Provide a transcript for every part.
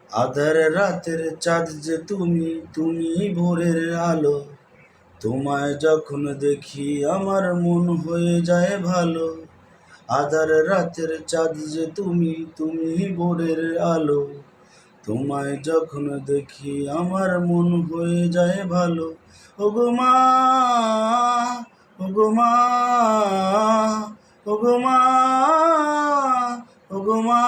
আধার রাতের চাঁদ যে তুমি, তুমি ভোরের আলো। তোমায় যখন দেখি আমার মন হয়ে যায় ভালো। আধার রাতের চাঁদ যে তুমি, তুমি ভোরের আলো। তোমায় যখন দেখি আমার মন হয়ে যায় ভালো। ওগো মা, ওগো মা, ওগো মা, ওগো মা।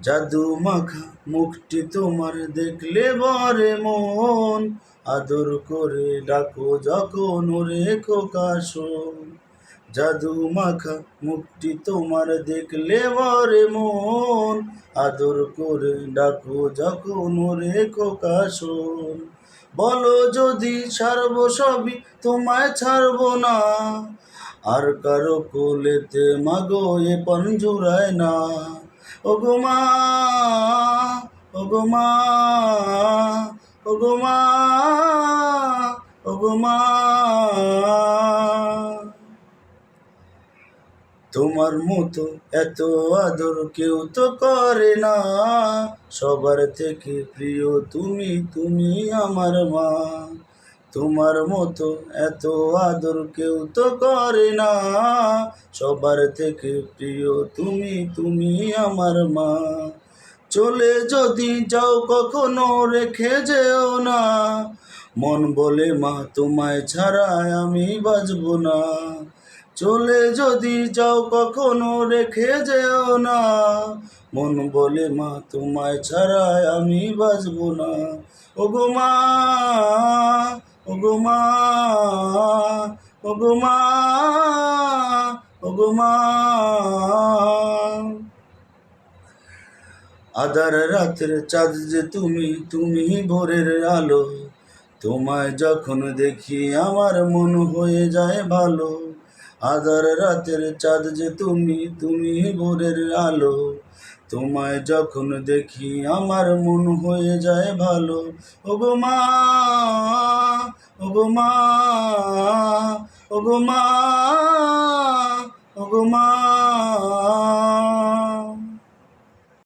জাদু মাখা মুখটি তোমার দেখলে বরে মন, আদর করে ডাকো যখন ওরে খোকা শোন। জাদু মাখা মুখটি তোমার দেখলে বরে মন, আদর করে ডাকো যখন ওরে খোকা শোন। বলো যদি ছাড়বো সবই তোমায় ছাড়বো না, আর কারো কোলেতে মাগো এ পণ জুড়ায় না। ওগো মা, ওগো মা, ওগো মা, ওগো মা। তোমার মতো এত আদর কেউ তো করে না, সবার থেকে প্রিয় তুমি, তুমি আমার মা। তোমার মতো এত আদর কেউ তো করে না, সবার থেকে প্রিয় তুমি, তুমি আমার মা। চলে যদি যাও কখনো রেখে যেও না, মন বলে মা তোমায় ছাড়া আমি বাঁচব না। চলে যদি যাও কখনো রেখে যেও না, মন বলে মা তোমায় ছাড়া আমি বাঁচব না। ওগো মা, ওগো মা, ওগো মা, ওগো মা। আধার রাতের চাঁদ যে তুমি, তুমি ভোরের আলো। তোমায় যখন দেখি আমার মন হয়ে যায় ভালো। আধার রাতের চাঁদ যে তুমি, তুমি ভোরের আলো। তোমায় যখন দেখি আমার মন হয়ে যায় ভালো। ওগো মা, ওগো মা, ওগো মা, ওগো মা।